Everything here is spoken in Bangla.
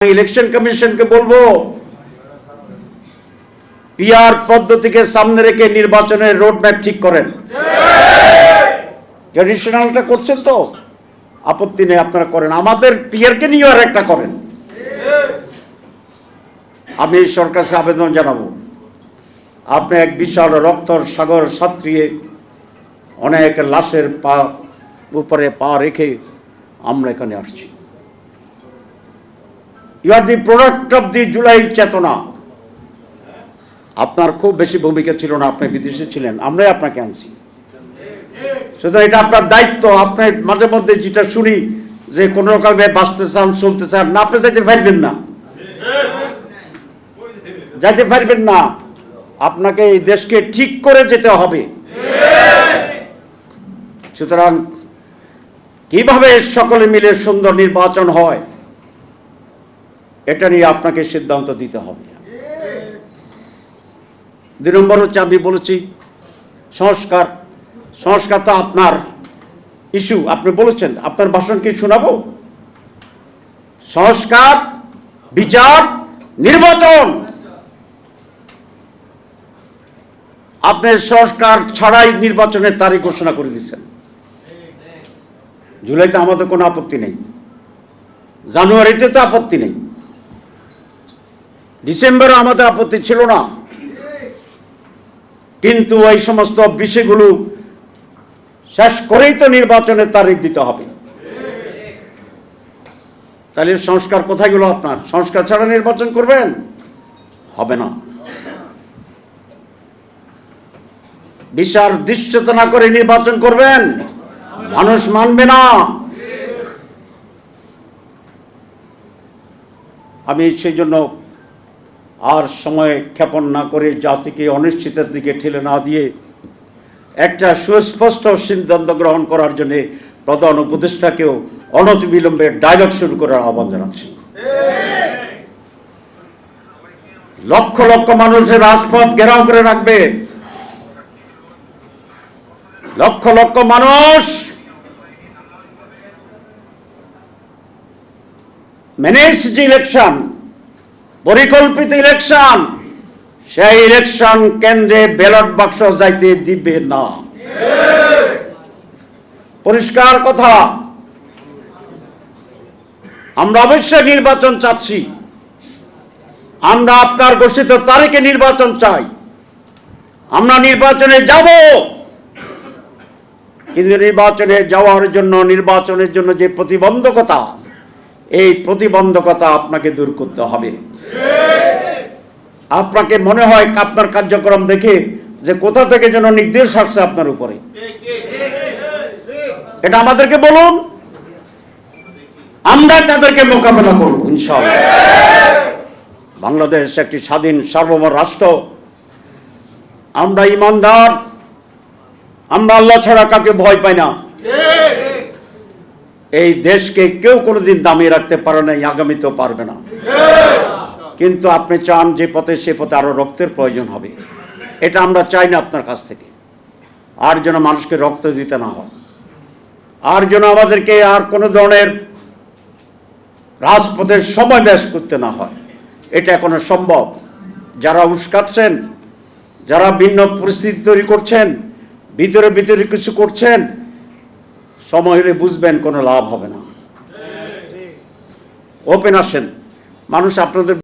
ইলেকশন কমিশনকে বলবো পিআর পদ্ধতিকে সামনে রেখে নির্বাচনের রোডম্যাপ ঠিক করেন। ট্র্যাডিশনালটা করছেন তো, আপত্তি নেই, আপনারা করেন। আমাদের পিআরকে নিয়ে আর একটা করেন। আমি সরকারকে আবেদন জানাবো, আপনি এক বিশাল রক্তর সাগর সাঁতরিয়ে অনেক লাশের উপরে পা রেখে আমরা এখানে আসছি। You are the product of the July চেতনা। আপনার খুব বেশি ভূমিকা ছিল না, আপনি বিদেশে ছিলেন, আমরাই আপনাকে আনছি। সুতরাং এটা আপনার দায়িত্ব। আপনি মাঝে মধ্যে যেটা শুনি যে কোন রকমে বাঁচতে চান, চলতে চান না, আপনি যাইতে পারবেন না, যাইতে পারবেন না। আপনাকে এই দেশকে ঠিক করে যেতে হবে। সুতরাং কিভাবে সকলে মিলে সুন্দর নির্বাচন হয় এটা নিয়ে আপনাকে সিদ্ধান্ত দিতে হবে। 2 নম্বর হচ্ছে, আমি বলেছি সংস্কার। সংস্কার তো আপনার ইস্যু, আপনি বলেছেন। আপনার ভাষণ কি শোনাবো? সংস্কার, বিচার, নির্বাচন। আপনি সংস্কার ছাড়াই নির্বাচনের তারিখ ঘোষণা করে দিচ্ছেন। জুলাইতে আমাদের কোনো আপত্তি নেই, জানুয়ারিতে তো আপত্তি নেই, ডিসেম্বরে আমাদের আপত্তি ছিল না। কিন্তু এই সমস্ত বিষয়গুলো শেষ করেই তো নির্বাচনের তারিখ দিতে হবে। তাহলে সংস্কার কোথায় গেল আপনার? সংস্কার ছাড়া নির্বাচন করবেন? হবে না। বিচার দৃশ্যত না করে নির্বাচন করবেন, মানুষ মানবে না। আমি সেই জন্য আর সময় ক্ষেপণ না করে জাতিকে অনিশ্চিতের দিকে ঠেলে না দিয়ে একটা সুস্পষ্ট সিদ্ধান্ত গ্রহণ করার জন্য প্রধান উপদেষ্টাকেও অনতিবিলম্বে ডায়ালগ শুরু করার আহ্বান জানাচ্ছি। লক্ষ লক্ষ মানুষের রাজপথ ঘেরাও করে রাখবে, লক্ষ লক্ষ মানুষ ম্যানেজড ইলেকশন, পরিকল্পিত ইলেকশন, সেই ইলেকশন কেন্দ্রে ব্যালট বাক্স যাইতে দিবে না। পরিষ্কার কথা। আমরা অবশ্যই নির্বাচন চাচ্ছি, আমরা আপনার ঘোষিত তারিখে নির্বাচন চাই, আমরা নির্বাচনে যাব। কিন্তু নির্বাচনে যাওয়ার জন্য, নির্বাচনের জন্য যে প্রতিবন্ধকতা, এই প্রতিবন্ধকতা আপনাকে দূর করতে হবে। আপনাকে মনে হয় আপনার কার্যক্রম দেখে যে কোথা থেকে যেন নির্দেশ আসছে আপনার উপরে, এটা আমাদেরকে বলুন, আমরা তাদেরকে মোকাবেলা করব ইনশাআল্লাহ। বাংলাদেশ একটি স্বাধীন সার্বভৌম রাষ্ট্র, আমরা ইমানদার, আমরা আল্লাহ ছাড়া কাকে ভয় পাই না। এই দেশকে কেউ কোনোদিন দামিয়ে রাখতে পারে না, আগামীতেও পারবে না। কিন্তু আপনি চান যে পথে, সে পথে আরো রক্তের প্রয়োজন হবে। এটা আমরা চাই না আপনার কাছ থেকে। আর যেন মানুষকে রক্ত দিতে না হয়, আর যেন আমাদেরকে আর কোনো ধরনের রাজপথের সময় ব্যয় করতে না হয়। এটা এখনো সম্ভব। যারা উস্কাচ্ছেন, যারা ভিন্ন পরিস্থিতি তৈরি করছেন, ভিতরে ভিতরে কিছু করছেন, সময় হলে বুঝবেন কোনো লাভ হবে না। ওপেন আসেন, মানুষ আপনাদের